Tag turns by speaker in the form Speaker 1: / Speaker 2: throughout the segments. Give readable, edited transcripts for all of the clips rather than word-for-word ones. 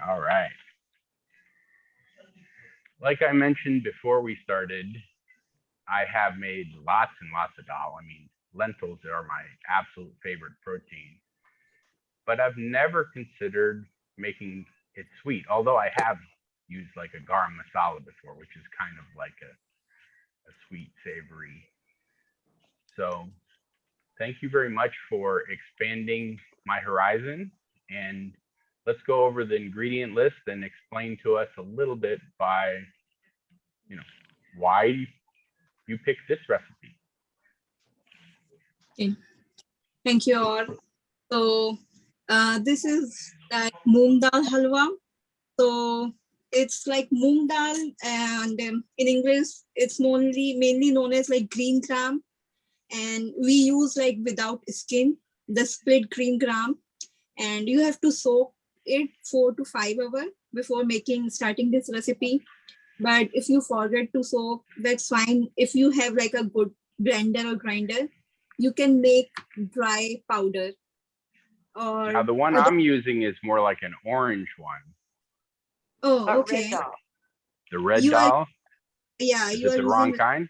Speaker 1: All right. Like I mentioned before we started, I have made lots and lots of dal. I mean, lentils are my absolute favorite protein, but I've never considered making it sweet. Although I have used like a garam masala before, which is kind of like a sweet, savory. So thank you very much for expanding my horizon. And let's go over the ingredient list and explain to us a little bit by, why you picked this recipe.
Speaker 2: Okay. Thank you all. So this is like Moong Dal Halwa. So it's like Moong Dal, and in English it's mainly known as like green gram, and we use like without skin, the split green gram, and you have to soak it 4 to 5 hours before starting this recipe. But if you forget to soak, that's fine. If you have like a good blender or grinder, you can make dry powder. Or
Speaker 1: now the one I'm using is more like an orange one.
Speaker 2: Oh, okay.
Speaker 1: The red dal?
Speaker 2: Yeah,
Speaker 1: is it the wrong kind?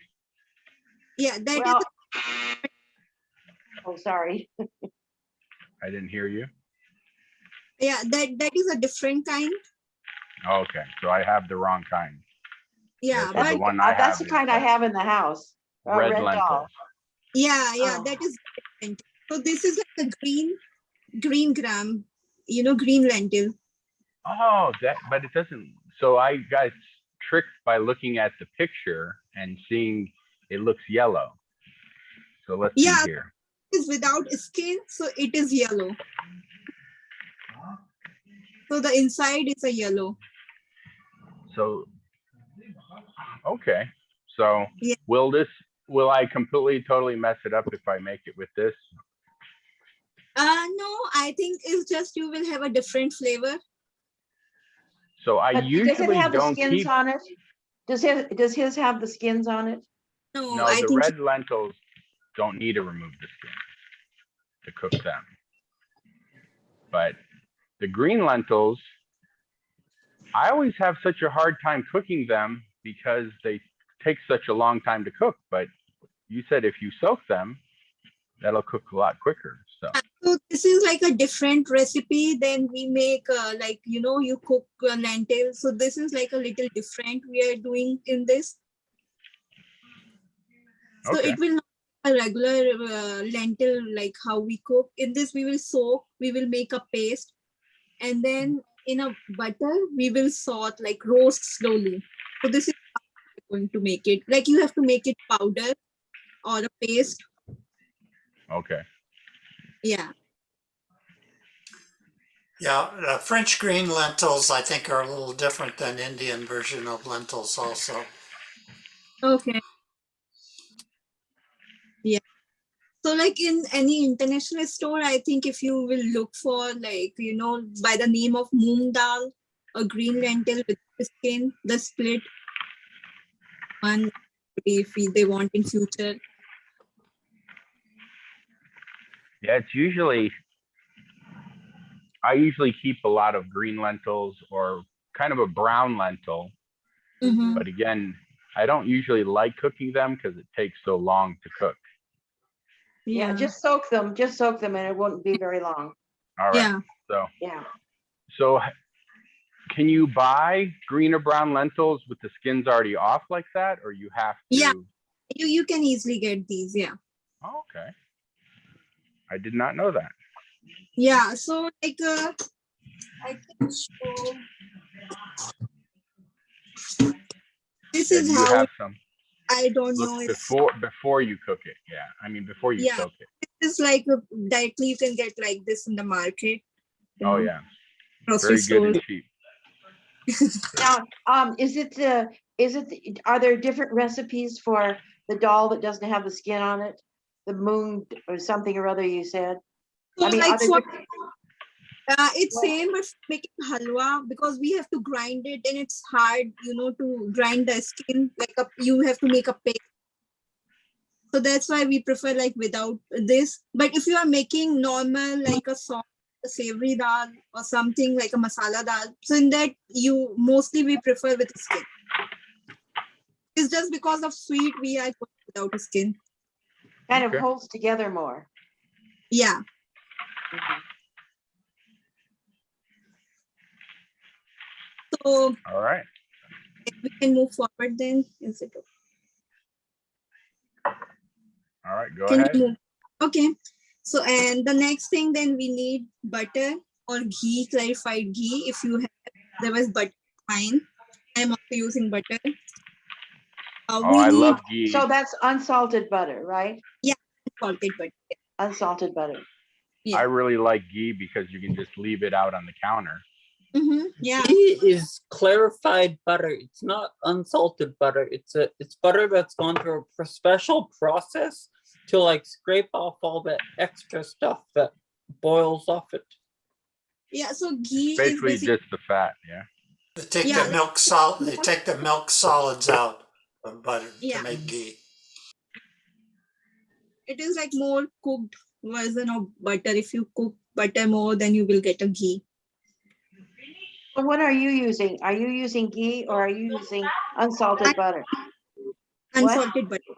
Speaker 2: Yeah, that is.
Speaker 3: Oh, sorry.
Speaker 1: I didn't hear you.
Speaker 2: Yeah, that is a different kind.
Speaker 1: Okay, so I have the wrong kind.
Speaker 2: Yeah,
Speaker 1: but the one I
Speaker 3: that's the kind I have in the house.
Speaker 1: Red lentils.
Speaker 3: Dal.
Speaker 2: Yeah, that is different. So this is like a green gram, green lentil.
Speaker 1: Oh, but it doesn't. So I got tricked by looking at the picture and seeing it looks yellow. So let's see here.
Speaker 2: It is without skin, so it is yellow. So the inside is a yellow.
Speaker 1: So, okay. So will I completely, totally mess it up if I make it with this?
Speaker 2: No, I think it's just you will have a different flavor.
Speaker 1: So I usually
Speaker 3: does it have
Speaker 1: don't
Speaker 3: the skins
Speaker 1: keep
Speaker 3: on it? Does his have the skins on it?
Speaker 1: No, I think red lentils don't need to remove the skin to cook them. But the green lentils, I always have such a hard time cooking them because they take such a long time to cook. But you said if you soak them, that'll cook a lot quicker.
Speaker 2: So this is like a different recipe than we make, you cook lentils. So this is like a little different we are doing in this. So
Speaker 1: okay.
Speaker 2: It will not be a regular lentil like how we cook. In this we will soak, we will make a paste, and then in a butter we will roast slowly. So this is how we're going to make it. Like you have to make it powder or a paste.
Speaker 1: Okay.
Speaker 2: Yeah.
Speaker 4: Yeah, French green lentils, I think, are a little different than Indian version of lentils also.
Speaker 2: Okay. Yeah. So like in any international store, I think if you will look for by the name of Moong Dal, a green lentil with skin, the split one, if they want in future.
Speaker 1: Yeah, I usually keep a lot of green lentils or kind of a brown lentil.
Speaker 2: Mm-hmm.
Speaker 1: But again, I don't usually like cooking them because it takes so long to cook.
Speaker 3: Yeah, just soak them and it won't be very long.
Speaker 1: All right.
Speaker 2: Yeah.
Speaker 1: So can you buy green or brown lentils with the skins already off like that, or you have to?
Speaker 2: Yeah, you can easily get these. Yeah.
Speaker 1: Oh, okay. I did not know that.
Speaker 2: Yeah. So I can show. This is how.
Speaker 1: Have some.
Speaker 2: I don't know.
Speaker 1: Before you cook it. Yeah. I mean, before you soak it.
Speaker 2: It's like directly you can get like this in the market.
Speaker 1: Oh yeah.
Speaker 2: Grocery store.
Speaker 1: Good and cheap.
Speaker 3: Now, are there different recipes for the dal that doesn't have the skin on it? The moong or something or other you said?
Speaker 2: So it's same but making halwa, because we have to grind it and it's hard, to grind the skin. You have to make a paste. So that's why we prefer like without this. But if you are making normal like a sauce a savory dal or something like a masala dal. So in that, we prefer with skin. It's just because of sweet we are going without a skin.
Speaker 3: Kind of
Speaker 1: Okay.
Speaker 3: holds together more.
Speaker 2: Yeah.
Speaker 3: Mhm.
Speaker 2: So
Speaker 1: All right.
Speaker 2: we can move forward then. Is it okay?
Speaker 1: All right. Go
Speaker 2: Can
Speaker 1: ahead.
Speaker 2: you move? Okay. So and the next thing then we need butter or ghee, clarified ghee. If you have, there was butter, fine. I'm also using butter.
Speaker 1: Oh,
Speaker 2: We
Speaker 1: I
Speaker 2: need
Speaker 1: love ghee.
Speaker 3: So that's unsalted butter, right?
Speaker 2: salted butter.
Speaker 3: Unsalted butter.
Speaker 2: Yeah.
Speaker 1: I really like ghee because you can just leave it out on the counter.
Speaker 2: Yeah.
Speaker 5: Ghee is clarified butter. It's not unsalted butter. It's butter that's gone through a special process to like scrape off all the extra stuff that boils off it.
Speaker 2: Yeah. So ghee is
Speaker 1: Basically,
Speaker 2: basically
Speaker 1: just the fat. Yeah.
Speaker 4: They take
Speaker 2: Yeah,
Speaker 4: the milk solid, they take the milk solids out of butter
Speaker 2: Yeah.
Speaker 4: to make ghee.
Speaker 2: it is like more cooked version of butter. If you cook butter more, then you will get a ghee.
Speaker 3: So what are you using? Are you using ghee or are you using unsalted butter?
Speaker 2: Unsalted butter.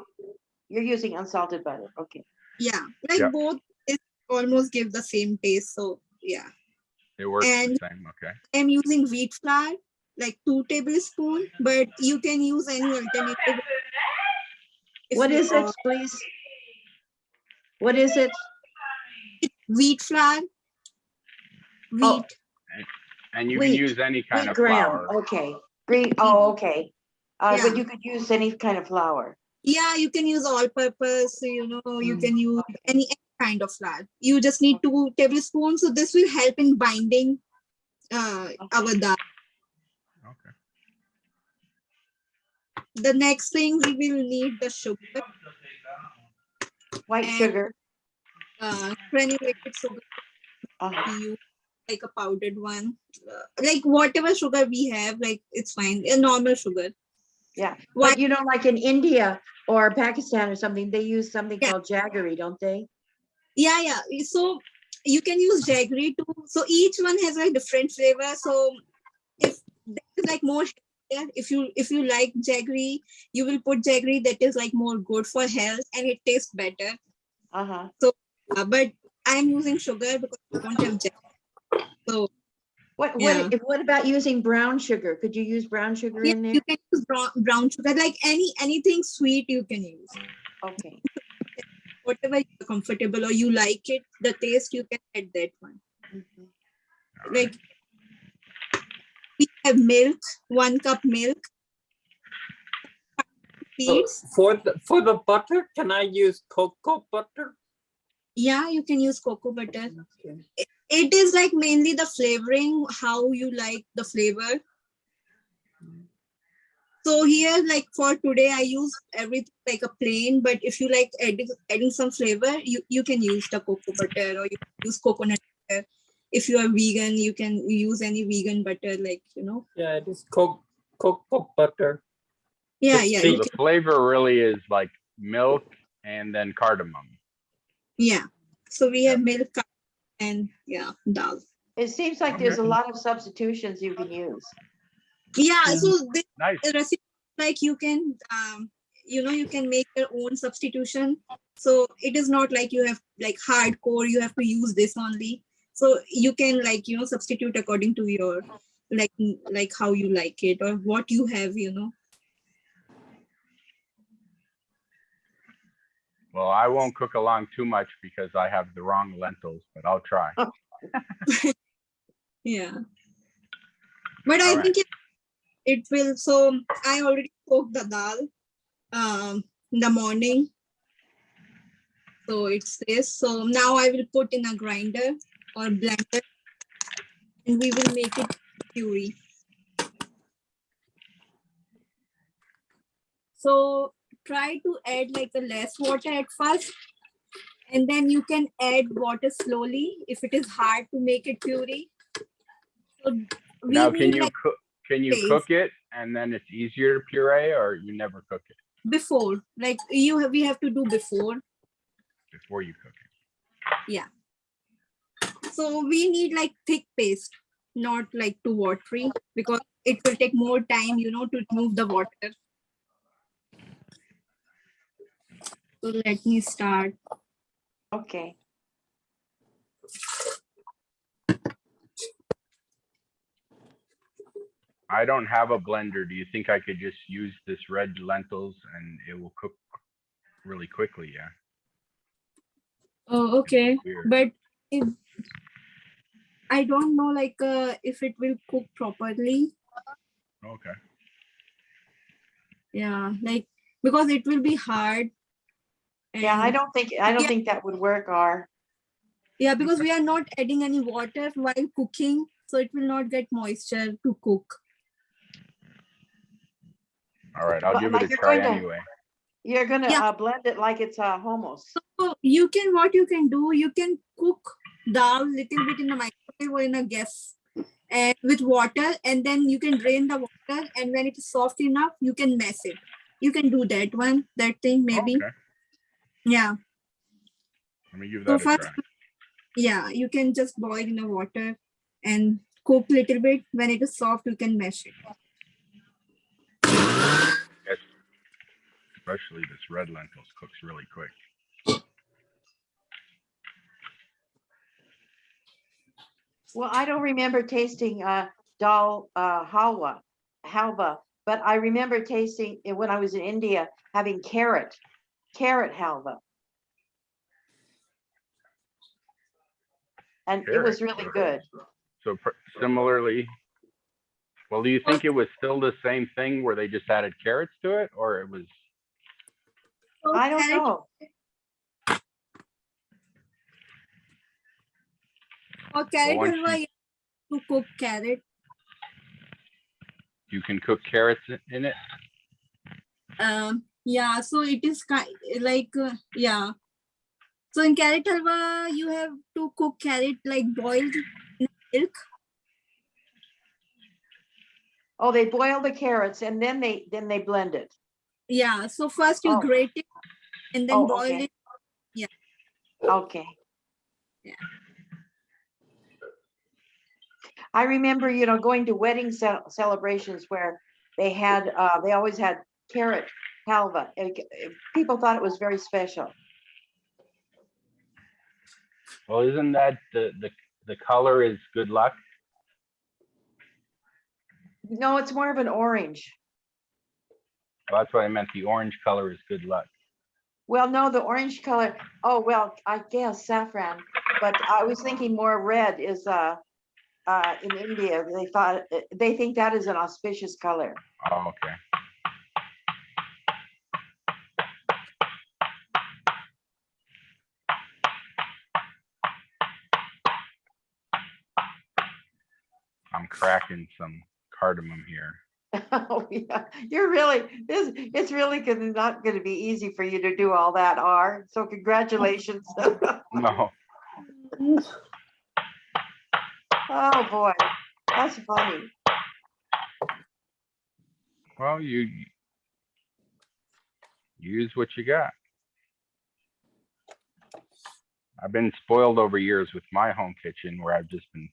Speaker 3: You're using unsalted butter. Okay.
Speaker 2: Yeah. Like
Speaker 1: Yep.
Speaker 2: both is almost give the same taste. So yeah.
Speaker 1: It works
Speaker 2: And
Speaker 1: the same. Okay.
Speaker 2: I'm using wheat flour, like 2 tablespoons, but you can use any alternative.
Speaker 3: What is it, please? What is it?
Speaker 2: Wheat flour. Wheat.
Speaker 3: Oh,
Speaker 1: And you
Speaker 3: Wheat.
Speaker 1: can use any kind
Speaker 3: wheat
Speaker 1: of
Speaker 3: gram.
Speaker 1: flour.
Speaker 3: Okay. Green. Oh, okay.
Speaker 2: Yeah.
Speaker 3: But you could use any kind of flour.
Speaker 2: Yeah, you can use all purpose, you
Speaker 3: Mm.
Speaker 2: can use any kind of flour. You just need 2 tablespoons. So this will help in binding our dal.
Speaker 1: Okay.
Speaker 2: The next thing we will need the sugar,
Speaker 3: White
Speaker 2: And-
Speaker 3: sugar.
Speaker 2: granulated sugar.
Speaker 3: Uh-huh.
Speaker 2: We use like a powdered one, like whatever sugar we have, like it's fine. A normal sugar.
Speaker 3: Yeah.
Speaker 2: Why-
Speaker 3: But you know, like in India or Pakistan or something, they use something
Speaker 2: Yeah.
Speaker 3: called jaggery, don't they?
Speaker 2: Yeah. So you can use jaggery too. So each one has a different flavor. So if that is like more healthier, if you like jaggery, you will put jaggery that is like more good for health and it tastes better.
Speaker 3: Uh-huh.
Speaker 2: But I'm using sugar because I don't have jaggery. So Yeah.
Speaker 3: What about using brown sugar? Could you use brown sugar
Speaker 2: yeah,
Speaker 3: in there?
Speaker 2: you can use brown sugar, like anything sweet you can use.
Speaker 3: Okay.
Speaker 2: Whatever you're comfortable or you like it, the taste you can add that one.
Speaker 3: Mhm.
Speaker 1: All
Speaker 2: Like we have milk, 1 cup milk,
Speaker 5: So
Speaker 2: seeds.
Speaker 5: for the butter, can I use cocoa butter?
Speaker 2: Yeah, you can use cocoa butter.
Speaker 5: Okay.
Speaker 2: It is like mainly the flavoring, how you like the flavor. So here, like for today, I use everything like a plain, but if you like adding some flavor, you can use the cocoa butter or you can use coconut butter. If you are vegan, you can use any vegan butter, like,
Speaker 5: Yeah, it is cocoa butter.
Speaker 2: Yeah,
Speaker 5: It's
Speaker 2: yeah,
Speaker 1: So
Speaker 2: you
Speaker 1: the
Speaker 2: can,
Speaker 1: flavor really is like milk and then cardamom.
Speaker 2: yeah. So we have milk and dal.
Speaker 3: It seems like there's a lot of substitutions you can use.
Speaker 2: Yeah,
Speaker 5: Yeah.
Speaker 2: so this
Speaker 1: Nice.
Speaker 2: recipe, like you can, you can make your own substitution. So it is not like you have like hardcore, you have to use this only. So you can like, substitute according to your, like how you like it or what you have,
Speaker 1: Well, I won't cook along too much because I have the wrong lentils, but I'll try.
Speaker 2: Yeah. But I
Speaker 1: All right.
Speaker 2: think it will, so I already cooked the dal in the morning. So it's this. So now I will put in a grinder or blender and we will make it puree. So try to add like a less water at first and then you can add water slowly if it is hard to make it puree. So we
Speaker 1: Now,
Speaker 2: need like
Speaker 1: can you
Speaker 2: paste.
Speaker 1: cook it and then it's easier to puree, or you never cook it
Speaker 2: before, like we have to do before.
Speaker 1: before you cook it?
Speaker 2: Yeah. So we need like thick paste, not like too watery, because it will take more time, to remove the water. So let me start.
Speaker 3: Okay.
Speaker 1: I don't have a blender. Do you think I could just use this red lentils and it will cook really quickly? Yeah.
Speaker 2: Oh, okay.
Speaker 1: Weird.
Speaker 2: But if I don't know, like, if it will cook properly.
Speaker 1: Okay.
Speaker 2: Yeah, like, because it will be hard.
Speaker 3: Yeah, I
Speaker 2: and-
Speaker 3: don't think
Speaker 2: Yeah.
Speaker 3: that would work, or
Speaker 2: Yeah, because we are not adding any water while cooking, so it will not get moisture to cook.
Speaker 1: All right. I'll
Speaker 3: But
Speaker 1: give it
Speaker 3: like
Speaker 1: a
Speaker 3: you're
Speaker 1: try
Speaker 3: going to-
Speaker 1: anyway.
Speaker 3: you're gonna
Speaker 2: Yeah.
Speaker 3: blend it like it's hummus.
Speaker 2: So what you can do, you can cook dal little bit in a microwave or in a gas and with water, and then you can drain the water, and when it is soft enough, you can mash it. You can do that thing maybe.
Speaker 1: Okay.
Speaker 2: Yeah.
Speaker 1: Let me give
Speaker 2: So
Speaker 1: that a
Speaker 2: first,
Speaker 1: try.
Speaker 2: yeah, you can just boil in the water and cook little bit. When it is soft, you can mash it.
Speaker 1: Yes. Especially this red lentils cooks really quick.
Speaker 3: Well, I don't remember tasting dal halwa, but I remember tasting it when I was in India, having carrot halwa. And it was really good.
Speaker 1: So similarly, well, do you think it was still the same thing where they just added carrots to it, or it was?
Speaker 2: So
Speaker 3: I don't
Speaker 2: carrot-
Speaker 3: know.
Speaker 2: For carrot
Speaker 1: once
Speaker 2: halwa, you have to cook carrot.
Speaker 1: You can cook carrots in it.
Speaker 2: Yeah, so it is like yeah. So in carrot halwa, you have to cook carrot like boiled in milk.
Speaker 3: Oh, they boil the carrots and then they blend it.
Speaker 2: Yeah, so first you
Speaker 3: Oh.
Speaker 2: grate it and then
Speaker 3: Oh,
Speaker 2: boil
Speaker 3: okay.
Speaker 2: it. Yeah.
Speaker 3: Okay.
Speaker 2: Yeah.
Speaker 3: I remember, going to wedding celebrations where they always had carrot halwa. People thought it was very special.
Speaker 1: Well, isn't that the color is good luck?
Speaker 3: No, it's more of an orange.
Speaker 1: Well, that's what I meant. The orange color is good luck.
Speaker 3: Well, no, the orange color. Oh, well, I guess saffron, but I was thinking more red is in India. They think that is an auspicious color.
Speaker 1: Oh, okay. I'm cracking some cardamom here.
Speaker 3: Oh yeah, it's really not going to be easy for you to do all that, R. So congratulations.
Speaker 1: No.
Speaker 3: Oh boy, that's funny.
Speaker 1: Well, you use what you got. I've been spoiled over years with my home kitchen where I've just been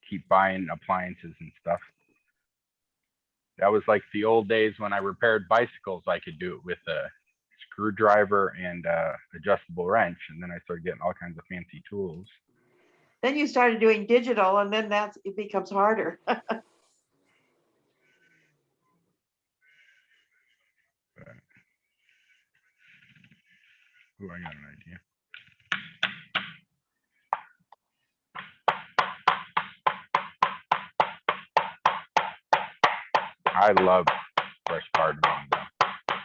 Speaker 1: keep buying appliances and stuff. That was like the old days when I repaired bicycles. I could do it with a screwdriver and adjustable wrench, and then I started getting all kinds of fancy tools.
Speaker 3: Then you started doing digital, and then it becomes harder.
Speaker 1: Ooh, I got an idea. I love fresh cardamom though.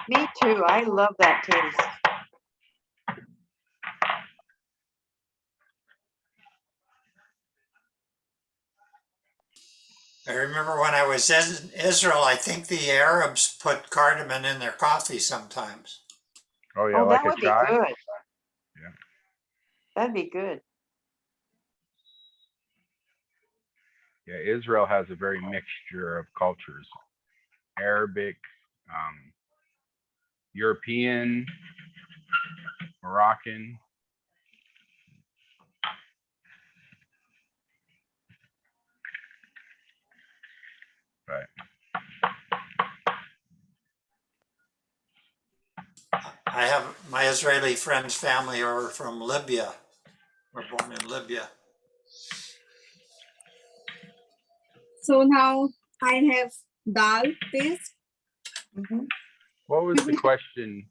Speaker 3: Me too. I love that taste.
Speaker 4: I remember when I was in Israel, I think the Arabs put cardamom in their coffee sometimes.
Speaker 1: Oh yeah,
Speaker 3: Oh,
Speaker 1: like
Speaker 3: that
Speaker 1: a
Speaker 3: would be
Speaker 1: chai.
Speaker 3: good.
Speaker 1: Yeah.
Speaker 3: That'd be good.
Speaker 1: Yeah, Israel has a very mixture of cultures: Arabic, European, Moroccan.
Speaker 4: I have my Israeli friends' family are from Libya. Were born in Libya.
Speaker 2: So now I have dal paste.
Speaker 3: Mhm.
Speaker 1: What was the question?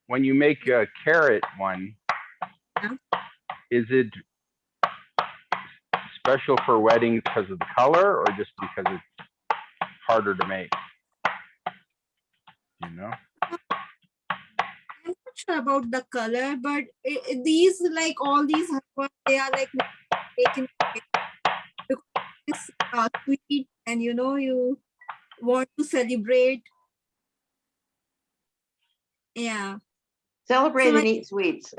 Speaker 1: When you make a carrot one,
Speaker 2: Yeah.
Speaker 1: is it special for weddings because of the color or just because it's harder to make? You know?
Speaker 2: I'm not sure about the color, but these, like all these halwa, they are like making because it's sweet, and you want to celebrate. Yeah.
Speaker 3: Celebrate
Speaker 2: So
Speaker 3: and
Speaker 2: like,
Speaker 3: eat sweets.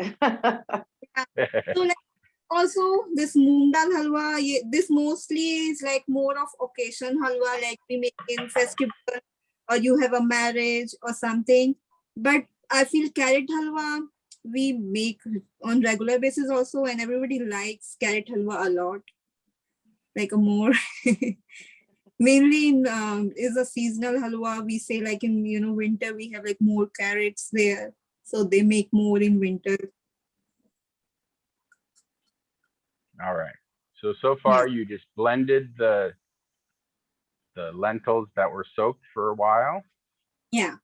Speaker 2: so like also this moong dal halwa, this mostly is like more of occasion halwa, like we make in festival or you have a marriage or something. But I feel carrot halwa we make on regular basis also, and everybody likes carrot halwa a lot, like a more mainly in is a seasonal halwa. We say like in winter we have like more carrots there, so they make more in winter.
Speaker 1: All right. So far you just blended the lentils that were soaked for a while.
Speaker 2: Yeah.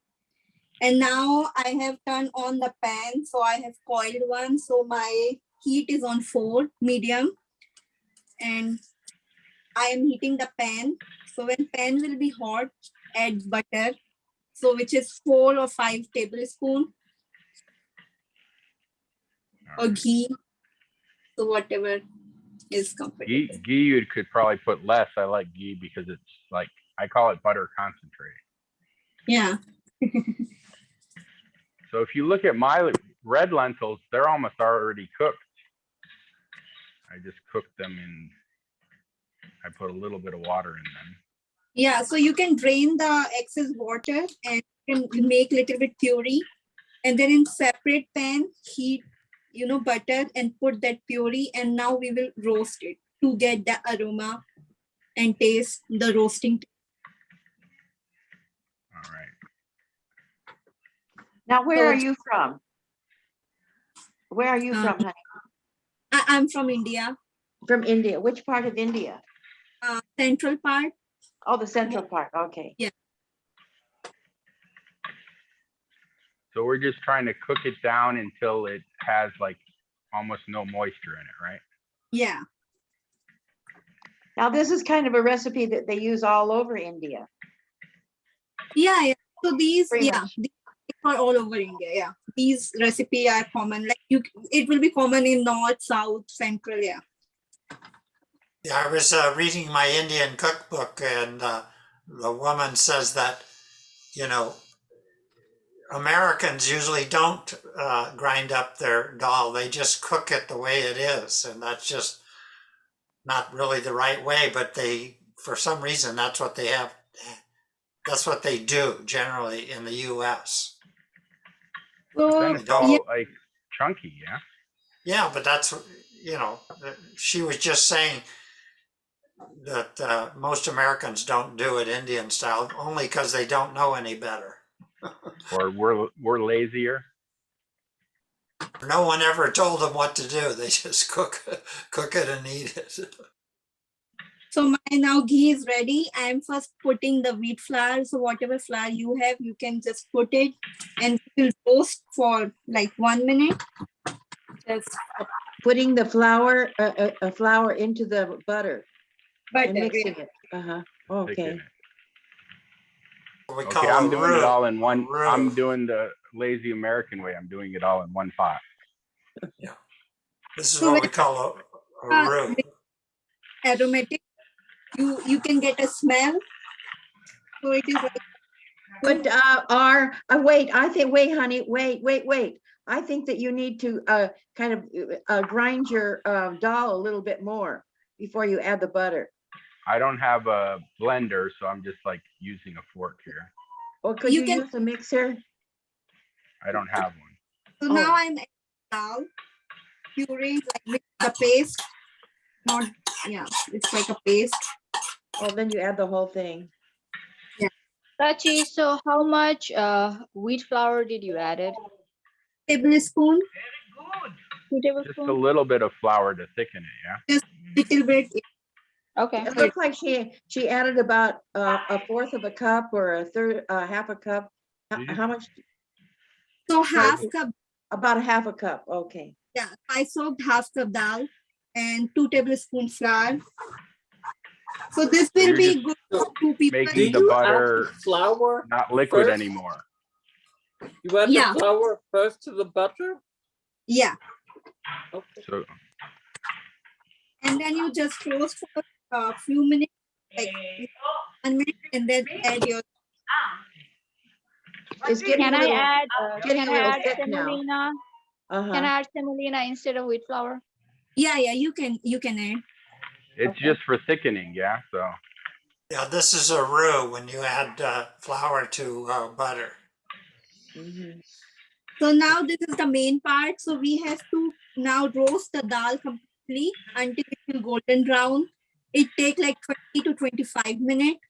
Speaker 2: And now I have turned on the pan, so I have coiled one. So my heat is on 4 medium, and I am heating the pan. So when pan will be hot, add butter. So which is 4 or 5 tablespoon
Speaker 1: All
Speaker 2: or
Speaker 1: right.
Speaker 2: ghee. So whatever is comfortable.
Speaker 1: Ghee you could probably put less. I like ghee because it's like, I call it butter concentrate.
Speaker 2: Yeah.
Speaker 1: So if you look at my red lentils, they're almost already cooked. I just cooked them in, I put a little bit of water in them.
Speaker 2: Yeah. So you can drain the excess water and you can make little bit puree, and then in separate pan heat butter and put that puree, and now we will roast it to get the aroma and taste the roasting.
Speaker 1: All right.
Speaker 3: Now, where are
Speaker 2: So
Speaker 3: you from? Where are you from, honey?
Speaker 2: I'm from India,
Speaker 3: From India. Which part of India?
Speaker 2: central part.
Speaker 3: Oh, the central part. Okay.
Speaker 1: So we're just trying to cook it down until it has like almost no moisture in it, right?
Speaker 2: Yeah.
Speaker 3: Now, this is kind of a recipe that they use all over India.
Speaker 2: Yeah. So these,
Speaker 3: Pretty
Speaker 2: yeah,
Speaker 3: much.
Speaker 2: these are all over India. Yeah. These recipe are common. Like it will be common in north, south, central. Yeah.
Speaker 4: Yeah, I was reading my Indian cookbook, and the woman says that, you know, Americans usually don't grind up their dal. They just cook it the way it is, and that's just not really the right way. But they, for some reason, that's what they have. That's what they do generally in the U.S.
Speaker 1: But
Speaker 2: So
Speaker 1: then it's
Speaker 4: don't-
Speaker 2: yeah.
Speaker 1: all like chunky, yeah?
Speaker 4: Yeah, but that's, you know, she was just saying that most Americans don't do it Indian style only because they don't know any better.
Speaker 1: Or we're lazier.
Speaker 4: No one ever told them what to do. They just cook it and eat it.
Speaker 2: So my now ghee is ready. I'm first putting the wheat flour. So whatever flour you have, you can just put it, and it will roast for like 1 minute. Just
Speaker 3: Putting the flour into the butter and
Speaker 2: butter.
Speaker 3: mixing it.
Speaker 1: Thicken
Speaker 3: Okay.
Speaker 1: it.
Speaker 4: We
Speaker 1: Okay,
Speaker 4: call
Speaker 1: I'm
Speaker 4: a
Speaker 1: doing it
Speaker 4: roux.
Speaker 1: all in one.
Speaker 4: A roux.
Speaker 1: I'm doing the lazy American way. I'm doing it all in one pot.
Speaker 4: This is
Speaker 2: So
Speaker 4: what
Speaker 2: when
Speaker 4: we call a roux.
Speaker 2: aromatic, you can get a smell. So it is like
Speaker 3: But wait, honey, wait. I think that you need to kind of grind your dal a little bit more before you add the butter.
Speaker 1: I don't have a blender, so I'm just like using a fork here.
Speaker 3: Or could
Speaker 2: You
Speaker 3: you
Speaker 2: can-
Speaker 3: use a mixer?
Speaker 1: I don't have one.
Speaker 2: so
Speaker 3: Oh.
Speaker 2: now I'm dal puree, like with the paste. Not it's like a paste.
Speaker 3: Oh, then you add the whole thing.
Speaker 2: Yeah.
Speaker 6: Prachi, so how much wheat flour did you added?
Speaker 2: Tablespoon,
Speaker 6: 2
Speaker 1: Just a
Speaker 6: tablespoons?
Speaker 1: little bit of flour to thicken it, yeah?
Speaker 2: little bit.
Speaker 6: Okay.
Speaker 3: It looked like she added about a fourth of a cup or a third, half a cup.
Speaker 1: Did you-
Speaker 3: How much?
Speaker 2: So half cup,
Speaker 3: About a half a cup, okay.
Speaker 2: yeah, I soaked half cup dal and 2 tablespoons flour. So this will
Speaker 1: you're
Speaker 2: be
Speaker 1: just
Speaker 2: good for 2 people.
Speaker 1: making
Speaker 5: Do
Speaker 1: the
Speaker 5: you add
Speaker 1: butter
Speaker 5: the flour
Speaker 1: not liquid
Speaker 5: first?
Speaker 1: anymore.
Speaker 5: You add
Speaker 2: Yeah.
Speaker 5: the flour first to the butter?
Speaker 2: Yeah,
Speaker 5: Okay.
Speaker 1: So
Speaker 2: and then you just roast for a few minutes, like 1 minute, and then add your.
Speaker 3: It's getting
Speaker 6: Can
Speaker 3: a
Speaker 6: I
Speaker 3: little,
Speaker 6: add
Speaker 3: getting
Speaker 6: can
Speaker 3: a
Speaker 6: I
Speaker 3: little
Speaker 6: add
Speaker 3: thick now.
Speaker 6: semolina? Can
Speaker 3: Uh-huh.
Speaker 6: I add semolina instead of wheat flour?
Speaker 2: Yeah, you can add.
Speaker 1: it's
Speaker 6: Okay.
Speaker 1: just for thickening, yeah? So
Speaker 4: Yeah, this is a roux when you add flour to butter.
Speaker 3: Mhm.
Speaker 2: So now this is the main part. So we have to now roast the dal completely until it will golden brown. It take like 20 to 25 minutes.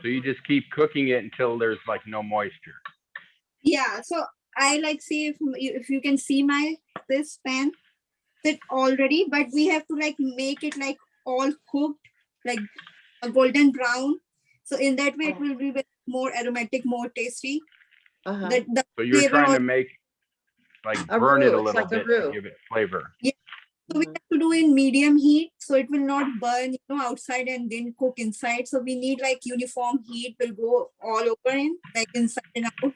Speaker 1: so you just keep cooking it until there's like no moisture.
Speaker 2: Yeah, so I like see if you can see my this pan it already, but we have to like make it like all cooked, like a golden brown. So in that way, it will be more aromatic, more tasty.
Speaker 3: Uh-huh.
Speaker 2: The
Speaker 1: So you're
Speaker 2: flavor
Speaker 1: trying to
Speaker 2: of-
Speaker 1: make like
Speaker 3: A
Speaker 1: burn it
Speaker 3: roux,
Speaker 1: a
Speaker 3: it's
Speaker 1: little
Speaker 3: like a
Speaker 1: bit to
Speaker 3: roux.
Speaker 1: give it flavor.
Speaker 2: So we
Speaker 3: Mhm.
Speaker 2: have to do in medium heat, so it will not burn, outside and then cook inside. So we need like uniform heat will go all over in, like inside and out.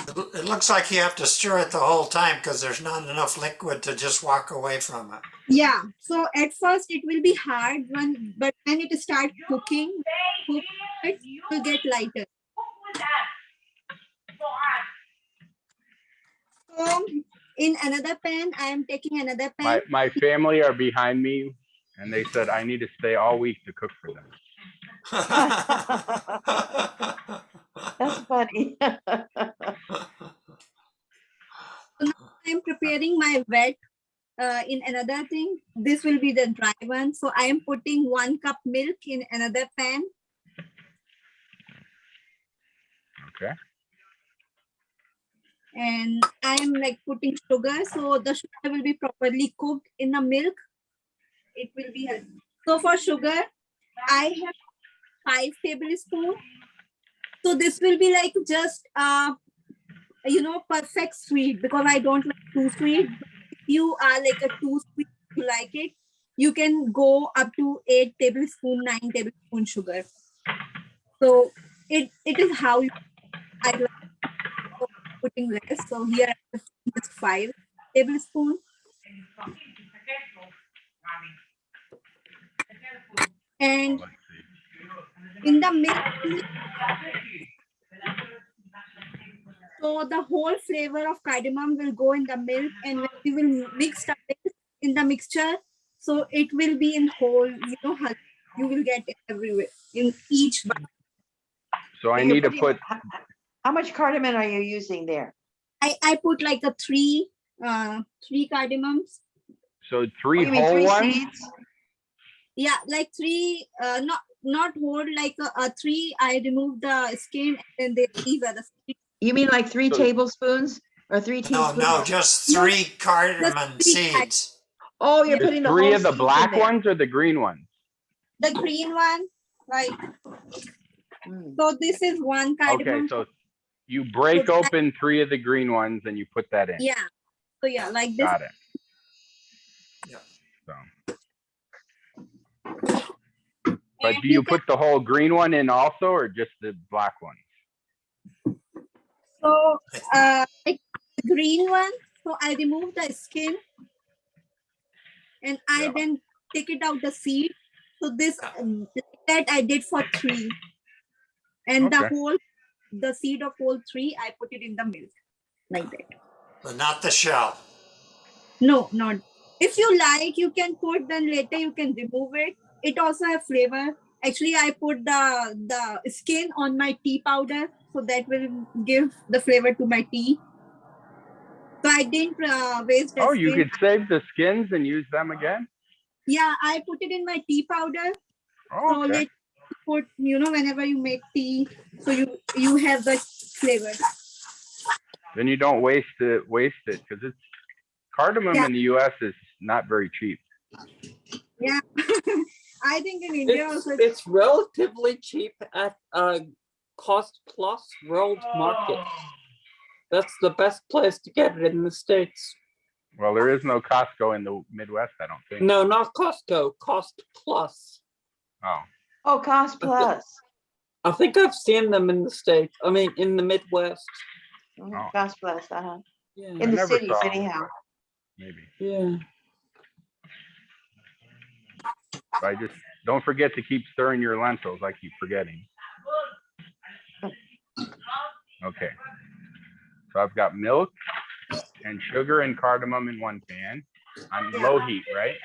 Speaker 4: It looks like you have to stir it the whole time because there's not enough liquid to just walk away from it.
Speaker 2: Yeah. So at first it will be hard but when it start cooking, it will get lighter. So in another pan, I am taking another pan.
Speaker 1: My family are behind me and they said I need to stay all week to cook for them.
Speaker 3: That's funny.
Speaker 2: I am preparing my wet in another thing. This will be the dry one. So I am putting 1 cup milk in another pan.
Speaker 1: Okay.
Speaker 2: And I am like putting sugar. So the sugar will be properly cooked in the milk. It will be healthy. So for sugar, I have 5 tablespoons. So this will be like just perfect sweet because I don't like too sweet. If you are like a too sweet, you like it, you can go up to 8 tablespoon, 9 tablespoon sugar. So it is how I like putting less. So here I have just 5 tablespoon. And
Speaker 1: Let's see.
Speaker 2: in the milk, so the whole flavor of cardamom will go in the milk, and when we will mix the milk in the mixture, so it will be in whole, you will get it everywhere in each bite.
Speaker 1: So I
Speaker 3: So you're
Speaker 1: need to
Speaker 3: putting-
Speaker 1: put
Speaker 3: How much cardamom are you using there?
Speaker 2: I put like a 3 cardamoms.
Speaker 1: so
Speaker 3: Oh,
Speaker 1: 3
Speaker 3: you mean
Speaker 1: whole
Speaker 3: 3
Speaker 1: ones.
Speaker 3: seeds?
Speaker 2: Yeah, like 3, not whole, like a 3. I remove the skin, and then these are the seeds.
Speaker 3: You mean like 3
Speaker 1: So-
Speaker 3: tablespoons or 3
Speaker 4: No,
Speaker 3: teaspoons?
Speaker 4: no, just
Speaker 2: No,
Speaker 4: 3 cardamom
Speaker 2: just 3
Speaker 4: seeds.
Speaker 3: Oh, you're
Speaker 2: Yeah.
Speaker 3: putting the
Speaker 1: 3
Speaker 3: whole
Speaker 1: of the
Speaker 3: seeds in
Speaker 1: black
Speaker 3: there.
Speaker 1: ones or the green ones?
Speaker 2: The green one, right?
Speaker 3: Mm.
Speaker 2: So this is 1
Speaker 1: Okay,
Speaker 2: cardamom.
Speaker 1: so you break
Speaker 2: So-
Speaker 1: open 3 of the green ones and you put that in.
Speaker 2: Yeah. So yeah, like this.
Speaker 1: Got it.
Speaker 4: Yeah.
Speaker 1: So, but
Speaker 2: And
Speaker 1: do you
Speaker 2: can-
Speaker 1: put the whole green one in also or just the black one?
Speaker 2: So, like the green one, so I remove the skin and I
Speaker 1: Yeah.
Speaker 2: then take it out the seed. So this that I did for 3, and
Speaker 1: Okay.
Speaker 2: the seed of whole 3, I put it in the milk like that.
Speaker 4: But not the shell.
Speaker 2: No, not. If you like, you can put. Then later you can remove it. It also have flavor. Actually, I put the skin on my tea powder, so that will give the flavor to my tea. So I didn't waste the
Speaker 1: Oh,
Speaker 2: skin.
Speaker 1: you could save the skins and use them again?
Speaker 2: Yeah, I put it in my tea powder.
Speaker 1: Oh,
Speaker 2: So
Speaker 1: okay.
Speaker 2: put, whenever you make tea, so you have the flavor.
Speaker 1: Then you don't waste it because it's cardamom
Speaker 2: Yeah.
Speaker 1: in the U.S. is not very cheap.
Speaker 2: Yeah. I think in India also.
Speaker 5: It's relatively cheap at Cost Plus World Market. That's the best place to get it in the States.
Speaker 1: Well, there is no Costco in the Midwest, I don't think.
Speaker 5: No, not Costco, Cost Plus.
Speaker 1: Oh,
Speaker 3: Oh, Cost Plus.
Speaker 5: I think I've seen them in the States. I mean, in the Midwest.
Speaker 1: Oh.
Speaker 3: Cost Plus,
Speaker 1: I
Speaker 5: Yeah.
Speaker 3: in the
Speaker 1: never
Speaker 3: cities
Speaker 1: saw 'em,
Speaker 3: anyhow.
Speaker 1: but maybe.
Speaker 5: Yeah.
Speaker 1: I just don't forget to keep stirring your lentils. I keep forgetting. Okay. So I've got milk and sugar and cardamom in one pan on low heat, right?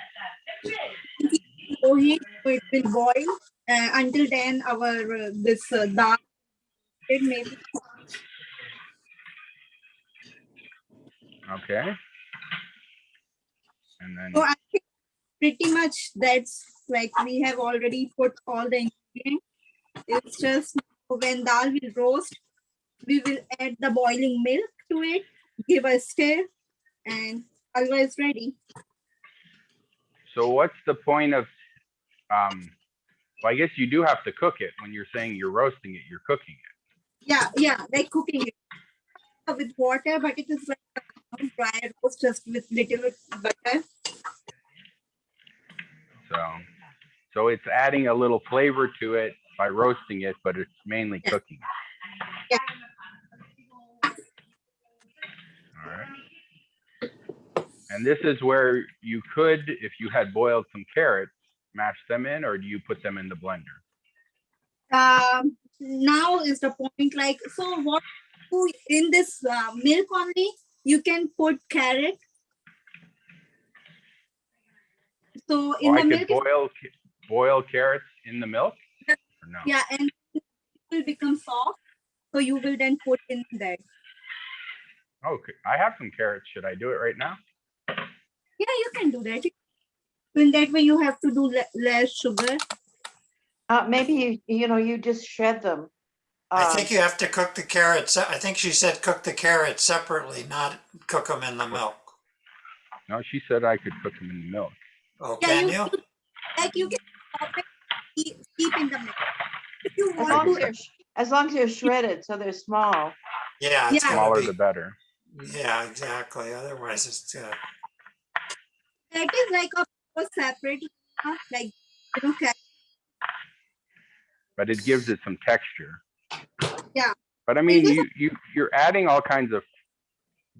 Speaker 2: Low heat, so it will boil. Until then, our this dal, it maybe.
Speaker 1: Okay. And then
Speaker 2: So I think pretty much that's like we have already put all the ingredients. It's just when dal will roast, we will add the boiling milk to it, give a stir, and halwa is ready.
Speaker 1: so what's the point of well, I guess you do have to cook it when you're saying you're roasting it, you're cooking it.
Speaker 2: Yeah, like cooking it with water, but it is like a dry roast just with little bit butter.
Speaker 1: So it's adding a little flavor to it by roasting it, but it's mainly cooking.
Speaker 2: Yeah.
Speaker 1: All right. And this is where you could, if you had boiled some carrots, mash them in, or do you put them in the blender?
Speaker 2: Now is the point, like, so what in this milk only, you can put carrot. So in the
Speaker 1: I
Speaker 2: milk,
Speaker 1: could boil carrots in the milk? Or no?
Speaker 2: yeah, and it will become soft. So you will then put in that.
Speaker 1: Okay, I have some carrots. Should I do it right now?
Speaker 2: Yeah, you can do that. In that way, you have to do less sugar.
Speaker 3: Maybe you just shred them.
Speaker 4: I think you have to cook the carrots. I think she said cook the carrots separately, not cook them in the milk.
Speaker 1: No, she said I could cook them in the milk.
Speaker 4: Oh,
Speaker 2: Yeah,
Speaker 4: can you?
Speaker 2: Like you can stop it, keep in the milk. If you
Speaker 3: As
Speaker 2: want to,
Speaker 3: as long as they're shredded, so they're small.
Speaker 4: Yeah, it's
Speaker 2: Yeah.
Speaker 4: gotta
Speaker 1: Smaller
Speaker 4: be.
Speaker 1: the better.
Speaker 4: Yeah, exactly. Otherwise, it's
Speaker 2: that is like a separate, like
Speaker 1: But it gives it some texture.
Speaker 2: Yeah.
Speaker 1: But I mean, you're adding all kinds of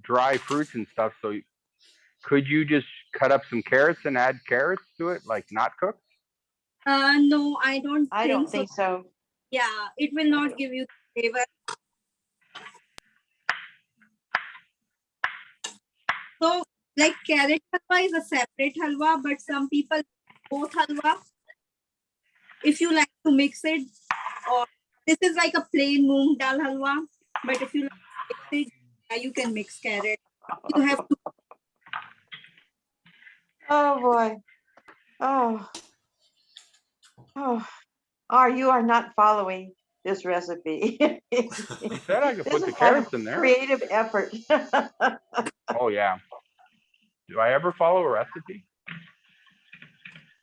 Speaker 1: dry fruits and stuff. So could you just cut up some carrots and add carrots to it, like not cooked?
Speaker 2: No, I don't
Speaker 3: think so.
Speaker 2: Yeah, it will not give you flavor. So, like carrot halwa is a separate halwa, but some people both halwa. If you like to mix it, or this is like a plain moong dal halwa, but if you like to mix it, you can mix carrot. You have to.
Speaker 3: Oh boy. Oh. You are not following this recipe.
Speaker 1: You said I could put the
Speaker 3: This is
Speaker 1: carrots
Speaker 3: a
Speaker 1: in there.
Speaker 3: creative effort.
Speaker 1: Oh yeah. Do I ever follow a recipe?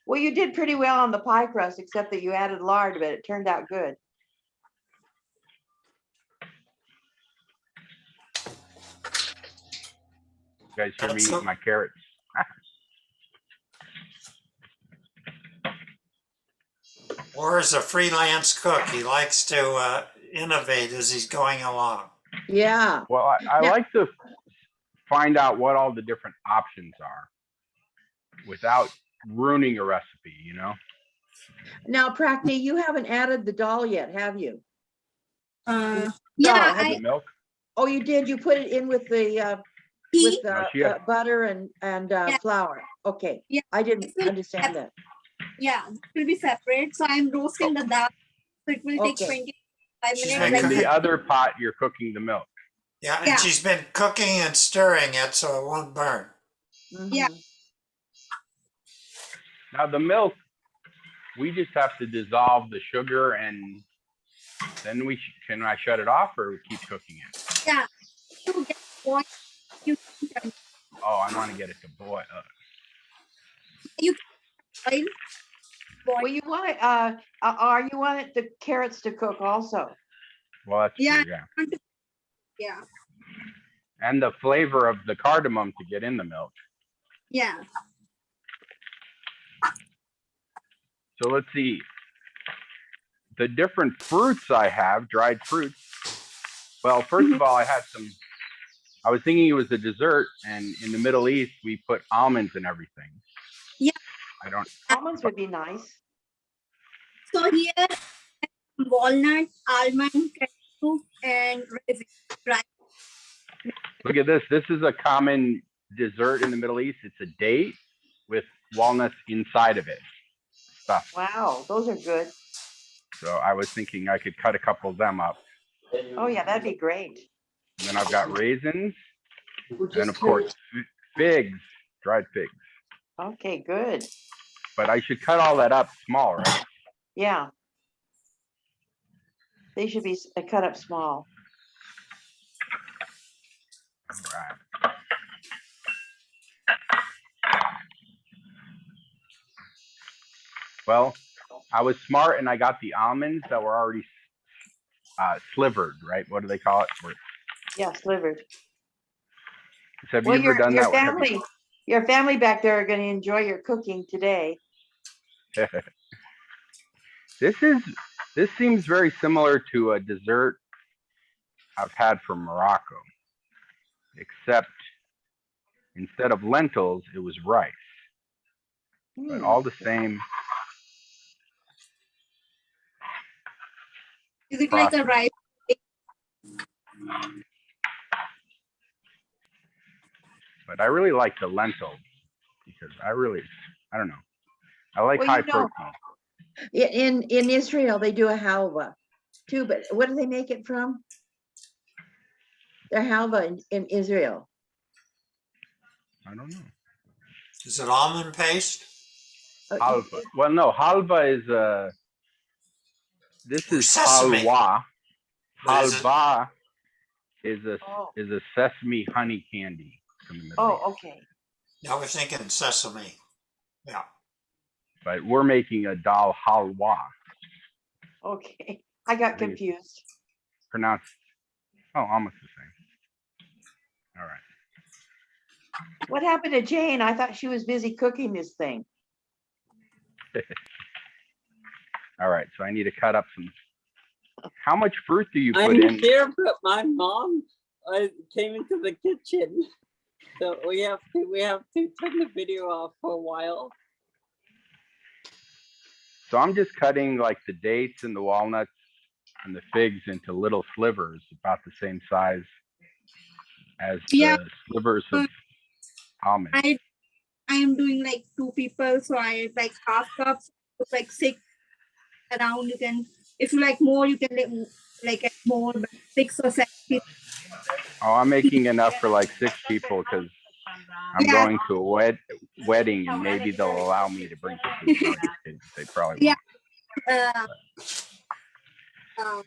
Speaker 3: Well, you did pretty well on the pie crust, except that you added lard, but it turned out good.
Speaker 1: You guys hear me
Speaker 4: That's
Speaker 1: eat my carrots?
Speaker 4: or as a freelance cook, he likes to innovate as he's going along.
Speaker 3: Yeah.
Speaker 1: Well, I like to find out what all the different options are without ruining a recipe, you know?
Speaker 3: Now, Prachi, you haven't added the dal yet, have you?
Speaker 2: Yeah,
Speaker 3: have
Speaker 1: The milk?
Speaker 3: Oh, you did. You put it in with the
Speaker 2: tea.
Speaker 3: butter and
Speaker 2: Yeah.
Speaker 3: flour. Okay.
Speaker 2: Yeah.
Speaker 3: I didn't understand that.
Speaker 2: Yeah, it will be separate. So I'm roasting the dal. So it will take
Speaker 3: Okay.
Speaker 2: 25
Speaker 4: She's
Speaker 2: minutes.
Speaker 1: And
Speaker 4: making
Speaker 1: in
Speaker 2: Like,
Speaker 1: the other pot, you're cooking the milk.
Speaker 4: Yeah, and
Speaker 2: Yeah.
Speaker 4: she's been cooking and stirring it so it won't burn.
Speaker 3: Mhm.
Speaker 2: Yeah.
Speaker 1: Now the milk, we just have to dissolve the sugar and then can I shut it off or keep cooking it?
Speaker 2: Yeah. You get boil. You can
Speaker 1: Oh, I want to get it to boil.
Speaker 2: boil.
Speaker 3: Well, you want it, or you want it, the carrots to cook also.
Speaker 1: Well, that's
Speaker 2: Yeah.
Speaker 1: true, yeah.
Speaker 2: Yeah.
Speaker 1: And the flavor of the cardamom to get in the milk.
Speaker 2: Yeah.
Speaker 1: So let's see. The different fruits I have, dried fruits. Well, first of all, I was thinking it was a dessert, and in the Middle East, we put almonds in everything.
Speaker 2: Yeah.
Speaker 3: Almonds would be nice.
Speaker 2: So here, walnut, almond, cashew, and raisin. Right.
Speaker 1: Look at this. This is a common dessert in the Middle East. It's a date with walnuts inside of it. Stuff.
Speaker 3: Wow, those are good.
Speaker 1: So I was thinking I could cut a couple of them up.
Speaker 3: Oh, yeah, that'd be great.
Speaker 1: And then I've got raisins, and of course figs, dried figs.
Speaker 3: Okay, good.
Speaker 1: But I should cut all that up small, right?
Speaker 3: Yeah. They should be cut up small.
Speaker 1: All right. Well, I was smart and I got the almonds that were already slivered, right? What do they call it?
Speaker 3: Yeah, slivered.
Speaker 1: Have
Speaker 3: Well,
Speaker 1: you ever done
Speaker 3: your
Speaker 1: that?
Speaker 3: your family back there are going to enjoy your cooking today.
Speaker 1: This seems very similar to a dessert I've had from Morocco, except instead of lentils, it was rice. But all the same.
Speaker 2: Is it like a rice?
Speaker 1: But I really like the lentil because I don't know. I like high protein.
Speaker 3: In Israel, they do a halwa too, but what do they make it from? Their halwa in Israel.
Speaker 1: I don't know.
Speaker 4: Is it almond paste?
Speaker 1: Halva. Well, no, halva is this is
Speaker 4: Sesame.
Speaker 1: halwa.
Speaker 4: What is it?
Speaker 1: Halva is a sesame honey candy from the Middle East.
Speaker 3: Oh, okay.
Speaker 4: I was thinking sesame. Yeah.
Speaker 1: But we're making a dal halwa.
Speaker 3: Okay. I got confused.
Speaker 1: Pronounced, almost the same. All right.
Speaker 3: What happened to Jane? I thought she was busy cooking this thing.
Speaker 1: All right, so I need to cut up some. How much fruit do you put
Speaker 5: I'm
Speaker 1: in?
Speaker 5: here, but my mom came into the kitchen, so we have to turn the video off for a while.
Speaker 1: So I'm just cutting like the dates and the walnuts and the figs into little slivers about the same size as the slivers of almonds.
Speaker 2: I am doing like 2 people, so I like half cups, like 6 around. You can, if you like more, you can like add more, but 6 or 7 people.
Speaker 1: Oh, I'm making enough for like 6 people because I'm going to a wedding and maybe they'll allow me to bring the food. No, just kidding. They probably won't.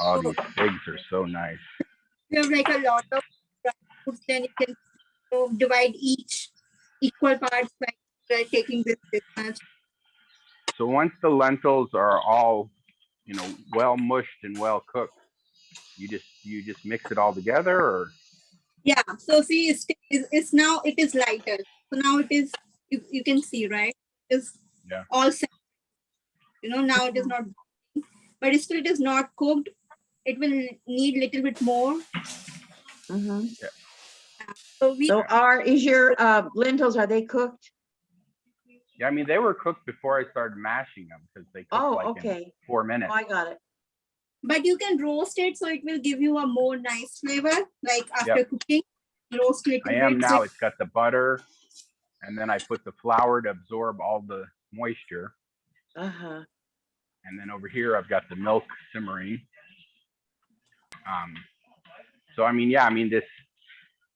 Speaker 1: Oh, these figs are so nice.
Speaker 2: You have like a lot of foods, then you can divide each equal parts by taking this much.
Speaker 1: So once the lentils are all, well mushed and well cooked, you just mix it all together, or?
Speaker 2: Yeah. So see, it's now it is lighter. So now it is. You can see, right? It's all set. Now it is not, but still it is not cooked. It will need little bit more.
Speaker 3: Mm-hmm.
Speaker 2: So
Speaker 3: is your lentils, are they cooked?
Speaker 1: Yeah, I mean, they were cooked before I started mashing them because they cooked in 4 minutes.
Speaker 3: Oh, I got it.
Speaker 2: But you can roast it, so it will give you a more nice flavor. Like after cooking, roast it.
Speaker 1: I am now. It's got the butter, and then I put the flour to absorb all the moisture. And then over here, I've got the milk simmering. So I mean,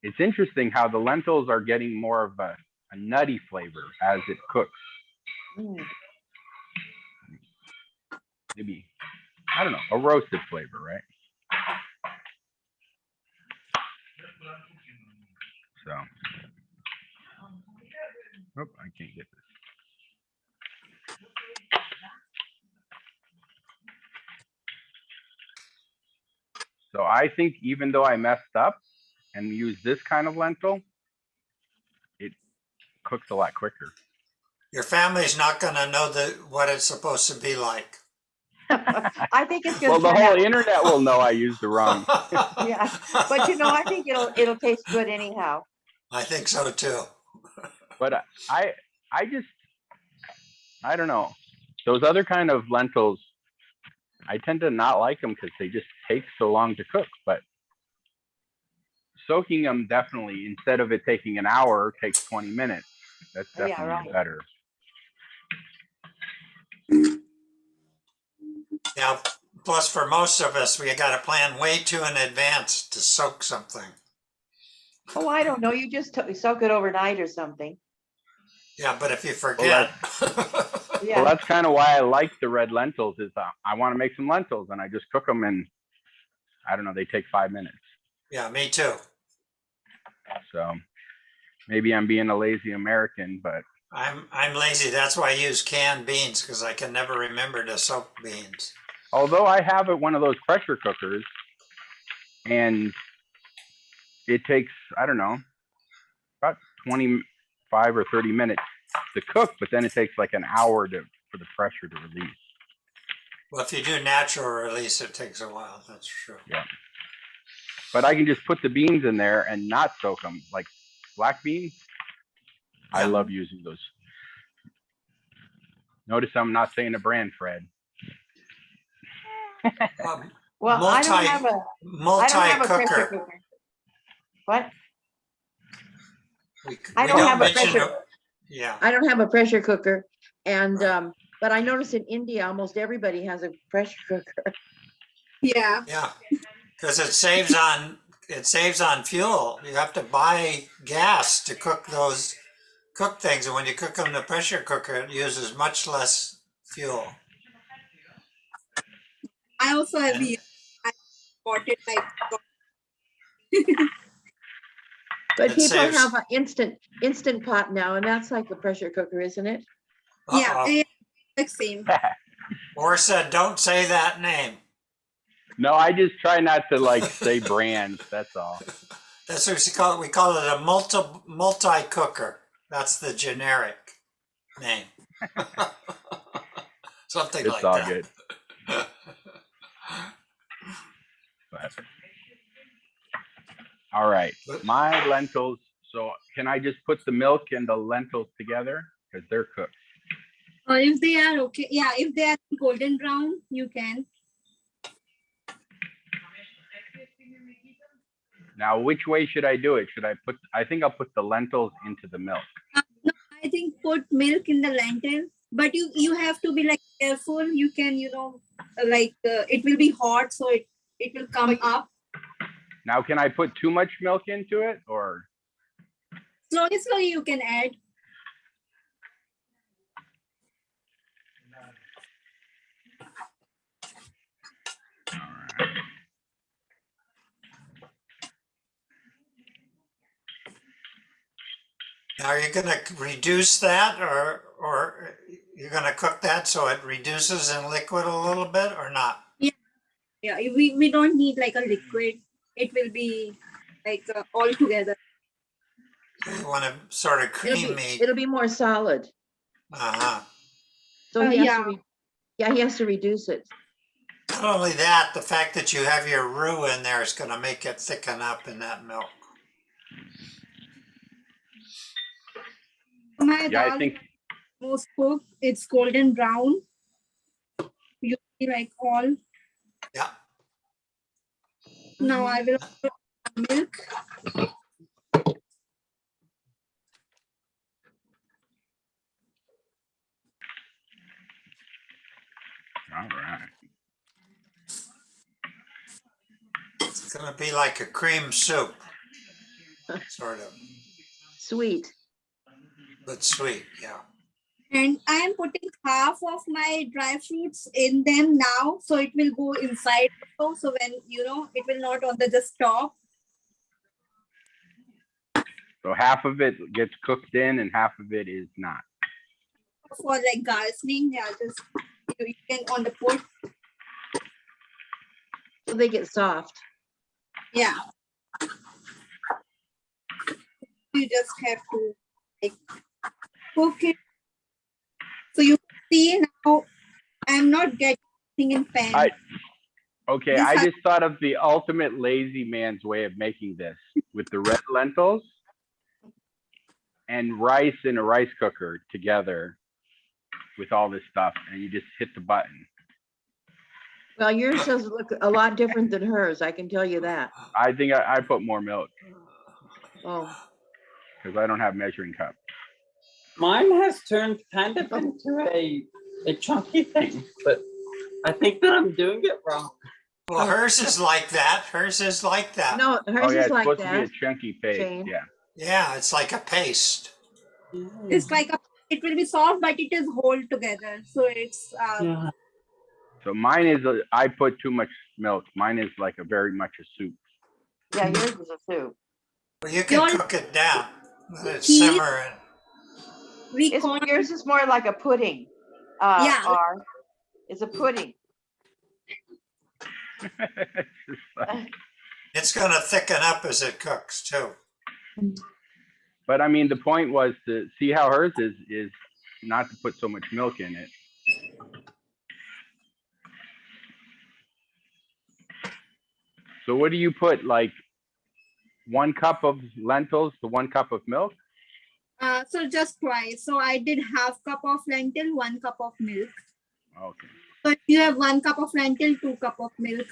Speaker 1: it's interesting how the lentils are getting more of a nutty flavor as it cooks.
Speaker 3: Mm.
Speaker 1: Maybe, I don't know, a roasted flavor, right? So, oh, I can't get this. So I think even though I messed up and used this kind of lentil, it cooks a lot quicker.
Speaker 4: Your family's not gonna know what it's supposed to be like.
Speaker 3: I think it's
Speaker 1: Well,
Speaker 3: gonna
Speaker 1: the
Speaker 3: turn
Speaker 1: whole
Speaker 3: out,
Speaker 1: internet will know I used the wrong.
Speaker 3: yeah, but you know, I think it'll taste good anyhow.
Speaker 4: I think so too.
Speaker 1: But I just, I don't know. Those other kind of lentils, I tend to not like them because they just take so long to cook. But soaking them definitely, instead of it taking an hour, takes 20 minutes. That's
Speaker 3: Yeah,
Speaker 1: definitely
Speaker 3: right.
Speaker 1: better.
Speaker 4: Now, plus for most of us, we got to plan way too in advance to soak something.
Speaker 3: Oh, I don't know. You just soak it overnight or something.
Speaker 4: Yeah, but if you forget.
Speaker 3: Yeah.
Speaker 1: Well, that's kind of why I like the red lentils. Is I want to make some lentils and I just cook them, and I don't know, they take 5 minutes.
Speaker 4: Yeah, me too.
Speaker 1: So maybe I'm being a lazy American, but
Speaker 4: I'm lazy. That's why I use canned beans, because I can never remember to soak beans.
Speaker 1: although I have one of those pressure cookers, and it takes, I don't know, about 25 or 30 minutes to cook, but then it takes like an hour for the pressure to release.
Speaker 4: Well, if you do natural release, it takes a while. That's true.
Speaker 1: Yeah. But I can just put the beans in there and not soak them. Like black beans, I
Speaker 4: Yeah.
Speaker 1: love using those. Notice I'm not saying a brand, Fred.
Speaker 3: Well, I don't have a
Speaker 4: multi-cooker.
Speaker 3: pressure cooker. What? I
Speaker 4: We
Speaker 3: don't have a
Speaker 4: mention
Speaker 3: pressure.
Speaker 4: Yeah.
Speaker 3: I don't have a pressure cooker, and
Speaker 4: Right.
Speaker 3: but I noticed in India almost everybody has a pressure cooker.
Speaker 2: Yeah.
Speaker 4: Yeah, because it saves on fuel. You have to buy gas to cook things, and when you cook them in the pressure cooker, it uses much less fuel.
Speaker 2: I also have
Speaker 4: And-
Speaker 2: I bought it like
Speaker 3: But
Speaker 4: It
Speaker 3: people
Speaker 4: saves-
Speaker 3: have an instant pot now, and that's like a pressure cooker, isn't it?
Speaker 2: yeah,
Speaker 4: Uh-oh.
Speaker 2: yeah, like same.
Speaker 4: Or said, don't say that name.
Speaker 1: No, I just try not to like say brands. That's all.
Speaker 4: That's what we call it. We call it a multi-cooker. That's the generic name. Something
Speaker 1: It's
Speaker 4: like
Speaker 1: all
Speaker 4: that.
Speaker 1: good. But, all right, my lentils. So can I just put the milk and the lentils together because they're cooked?
Speaker 2: Or if they are okay, yeah, if they are golden brown, you can.
Speaker 1: Now, which way should I do it? I think I'll put the lentils into the milk.
Speaker 2: No, I think put milk in the lentil, but you have to be like careful. You can, like it will be hot, so it will come up.
Speaker 1: Now, can I put too much milk into it or?
Speaker 2: Slowly you can add.
Speaker 1: All right.
Speaker 4: Now, are you going to reduce that, or you're going to cook that so it reduces in liquid a little bit, or not?
Speaker 2: Yeah, we don't need like a liquid. It will be like all together.
Speaker 4: You want to sort of creamy.
Speaker 3: It'll be more solid.
Speaker 4: Uh-huh.
Speaker 3: So he has
Speaker 2: yeah.
Speaker 3: to he has to reduce it.
Speaker 4: Not only that, the fact that you have your roux in there is going to make it thicken up in that milk.
Speaker 2: My
Speaker 1: Yeah, I
Speaker 2: dal
Speaker 1: think.
Speaker 2: most cooked. It's golden brown. You see like all.
Speaker 4: Yeah.
Speaker 2: Now I will put milk.
Speaker 1: All right.
Speaker 4: It's going to be like a cream soup, sort of,
Speaker 3: Sweet.
Speaker 4: but sweet, yeah.
Speaker 2: And I am putting half of my dry fruits in them now, so it will go inside. So when it will not on the just top.
Speaker 1: So half of it gets cooked in and half of it is not.
Speaker 2: For like gardening, yeah, just you can on the pot.
Speaker 3: So they get soft.
Speaker 2: Yeah. You just have to like cook it. So you see now I'm not getting in pan.
Speaker 1: Okay, I just thought of the ultimate lazy man's way of making this with the red lentils and rice in a rice cooker together with all this stuff, and you just hit the button.
Speaker 3: Well, yours does look a lot different than hers. I can tell you that.
Speaker 1: I think I put more milk
Speaker 3: Oh,
Speaker 1: because I don't have measuring cup.
Speaker 5: Mine has turned kind of into a chunky thing, but I think that I'm doing it wrong.
Speaker 4: Well, hers is like that. Hers is like that.
Speaker 3: no,
Speaker 1: Oh
Speaker 3: hers
Speaker 1: yeah,
Speaker 3: is
Speaker 1: it's
Speaker 3: like
Speaker 1: supposed to be a
Speaker 3: that.
Speaker 1: chunky paste.
Speaker 3: Jane.
Speaker 1: Yeah.
Speaker 4: Yeah, it's like a paste.
Speaker 2: It's like it will be soft, but it is whole together. So it's
Speaker 5: Yeah.
Speaker 1: So mine is I put too much milk. Mine is like a very much a soup.
Speaker 3: Yeah, yours is a soup.
Speaker 4: Well, you can
Speaker 2: Yours-
Speaker 4: cook it down. Let it
Speaker 2: Ghee.
Speaker 4: simmer and
Speaker 2: we call
Speaker 3: Yours is more like a pudding.
Speaker 2: Yeah.
Speaker 3: Or it's a pudding.
Speaker 1: It's just like-
Speaker 4: it's going to thicken up as it cooks too.
Speaker 1: but I mean, the point was to see how hers is not to put so much milk in it. So what do you put, like 1 cup of lentils to 1 cup of milk?
Speaker 2: so just twice. So I did half cup of lentil, 1 cup of milk.
Speaker 1: Okay.
Speaker 2: So if you have 1 cup of lentil, 2 cup of milk.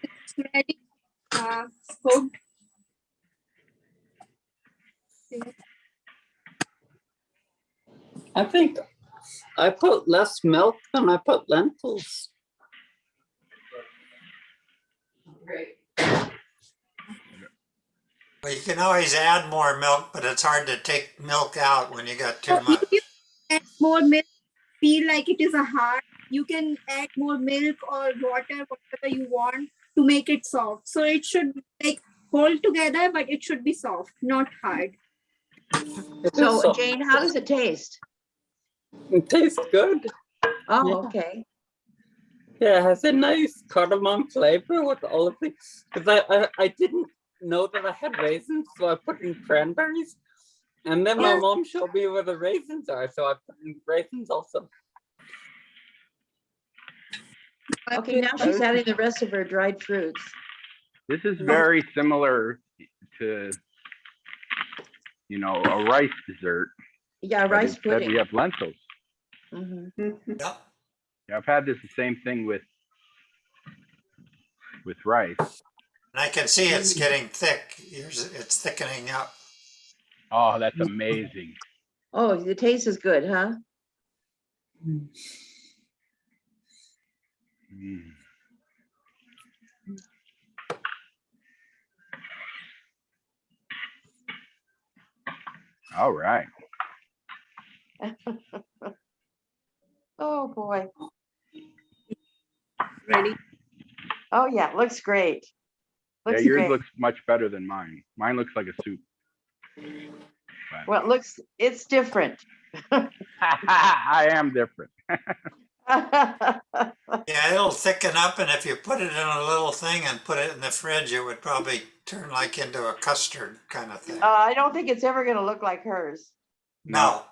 Speaker 2: It's ready. Cooked.
Speaker 5: I think I put less milk than I put lentils.
Speaker 4: Well, you can always add more milk, but it's hard to take milk out when you got too
Speaker 2: So
Speaker 4: much.
Speaker 2: if you add more milk, feel like it is a hard, you can add more milk or water, whatever you want to make it soft. So it should like hold together, but it should be soft, not hard.
Speaker 5: It is
Speaker 3: So
Speaker 5: soft.
Speaker 3: Jane, how does it taste?
Speaker 5: It tastes good.
Speaker 3: Oh,
Speaker 5: Yeah.
Speaker 3: okay.
Speaker 5: Yeah, it has a nice cardamom flavor with all of the, because I didn't know that I had raisins, so I put in cranberries. And then my mom showed me where the raisins are, so I put in raisins also.
Speaker 3: Okay, now she's adding the rest of her dried fruits.
Speaker 1: This is very similar to, a rice dessert.
Speaker 3: Yeah,
Speaker 1: but
Speaker 3: rice
Speaker 1: instead
Speaker 3: pudding.
Speaker 1: we have lentils.
Speaker 3: Mhm.
Speaker 4: Yep.
Speaker 1: Yeah, I've had this the same thing with rice.
Speaker 4: And I can see it's getting thick. It's thickening up.
Speaker 1: Oh, that's amazing.
Speaker 3: Oh, the taste is good, huh?
Speaker 1: Mm. All right.
Speaker 3: Oh, boy.
Speaker 2: Ready.
Speaker 3: Oh, yeah, looks great.
Speaker 1: Yeah,
Speaker 3: Looks
Speaker 1: yours
Speaker 3: great.
Speaker 1: looks much better than mine. Mine looks like a soup.
Speaker 3: Well, it's different.
Speaker 1: I am different.
Speaker 4: Yeah, it'll thicken up, and if you put it in a little thing and put it in the fridge, it would probably turn like into a custard kind of thing.
Speaker 3: I don't think it's ever going to look like hers.
Speaker 4: No,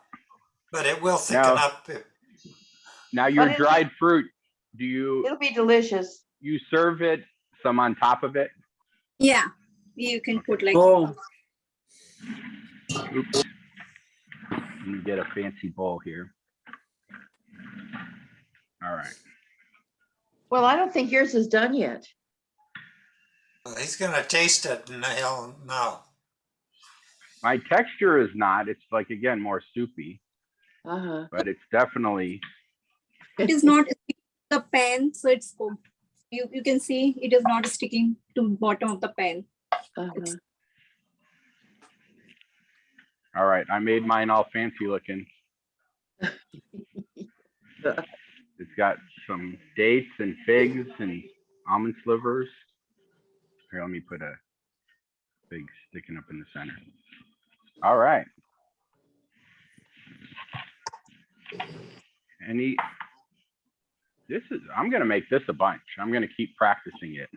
Speaker 4: but it will thicken
Speaker 1: No.
Speaker 4: up.
Speaker 1: Now your
Speaker 3: But
Speaker 1: dried fruit, do you
Speaker 3: It'll be delicious.
Speaker 1: serve it some on top of it?
Speaker 2: Yeah, you can put like
Speaker 5: Oh,
Speaker 1: Oops. Let me get a fancy bowl here. All right.
Speaker 3: Well, I don't think yours is done yet.
Speaker 4: He's going to taste it, and he'll know.
Speaker 1: My texture is not. It's like, again, more soupy,
Speaker 3: Uh-huh.
Speaker 1: but it's definitely.
Speaker 2: it is not sticking to the pan, so it's cooked. You can see it is not sticking to bottom of the pan.
Speaker 3: Uh-huh.
Speaker 1: All right, I made mine all fancy looking. It's got some dates and figs and almond slivers. Here, let me put a fig sticking up in the center. All right. I'm gonna make this a bunch. I'm gonna keep practicing it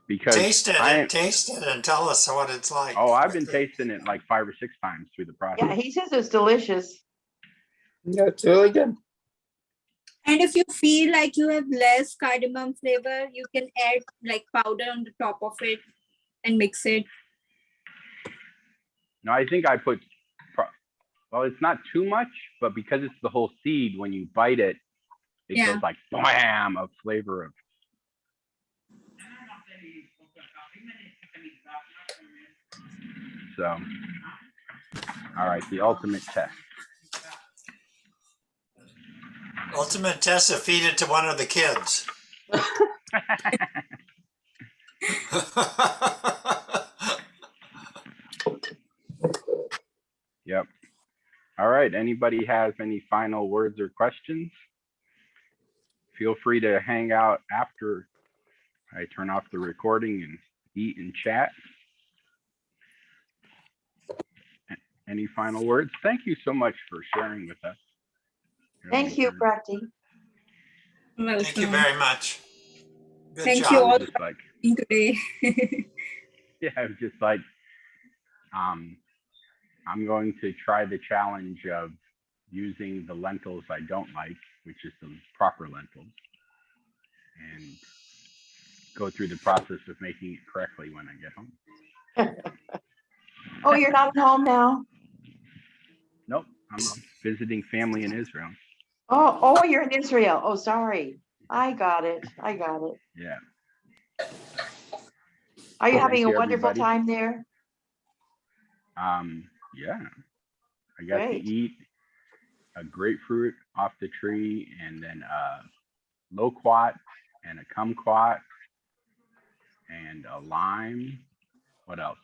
Speaker 1: because
Speaker 4: taste it and tell us what it's like.
Speaker 1: Oh, I've been tasting it like 5 or 6 times through the process.
Speaker 3: Yeah, he says it's delicious.
Speaker 5: Yeah, it's really good.
Speaker 2: And if you feel like you have less cardamom flavor, you can add like powder on the top of it and mix it.
Speaker 1: No, I think I put, well, it's not too much, but because it's the whole seed, when you bite it, it
Speaker 2: Yeah.
Speaker 1: goes like bam of flavor of. So, all right, the ultimate test.
Speaker 4: Ultimate test to feed it to one of the kids.
Speaker 1: Yep. All right, anybody has any final words or questions? Feel free to hang out after I turn off the recording and eat and chat. Any final words? Thank you so much for sharing with us.
Speaker 3: Thank you, Prachi.
Speaker 4: Thank you very much. Good
Speaker 2: Thank
Speaker 4: job.
Speaker 2: you all
Speaker 1: Just
Speaker 2: for
Speaker 1: like,
Speaker 2: being today.
Speaker 1: yeah, I was just like, I'm going to try the challenge of using the lentils I don't like, which is the proper lentils, and go through the process of making it correctly when I get home.
Speaker 3: Oh, you're not at home now?
Speaker 1: Nope, I'm visiting family in Israel.
Speaker 3: Oh, you're in Israel. Oh, sorry. I got it.
Speaker 1: Yeah.
Speaker 3: Are you
Speaker 1: Thank
Speaker 3: having a
Speaker 1: you,
Speaker 3: wonderful
Speaker 1: everybody.
Speaker 3: time there?
Speaker 1: Yeah, I got to
Speaker 3: Great.
Speaker 1: eat a grapefruit off the tree, and then a loquat and a kumquat and a lime. What else?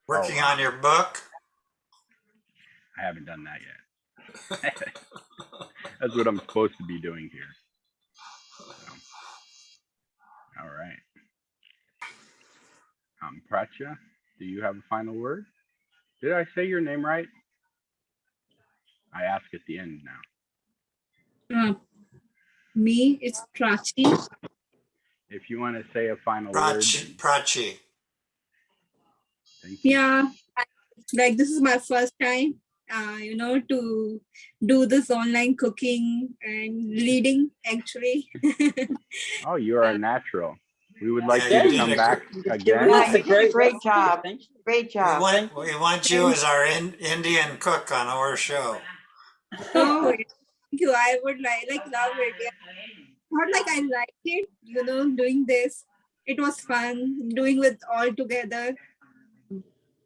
Speaker 4: Working on your book?
Speaker 1: I haven't done that yet. That's what I'm supposed to be doing here. So, all right. Prachi, do you have a final word? Did I say your name right? I ask at the end now.
Speaker 2: Me, it's Prachi.
Speaker 1: If you want to say a final word.
Speaker 4: Prachi.
Speaker 1: Thank you.
Speaker 2: Yeah, like this is my first time, to do this online cooking and leading actually.
Speaker 1: Oh, you are a natural. We would like
Speaker 4: Yeah,
Speaker 1: you
Speaker 4: you
Speaker 1: to come
Speaker 4: did.
Speaker 1: back
Speaker 5: You've
Speaker 1: again.
Speaker 5: given us
Speaker 3: Yeah,
Speaker 5: a
Speaker 3: you did a great
Speaker 5: recipe.
Speaker 3: job.
Speaker 5: Thank you.
Speaker 3: Great job.
Speaker 4: We want you as our Indian cook on our show.
Speaker 2: Oh, thank you. I would love it. Yeah. Not like I liked it, doing this. It was fun doing with all together.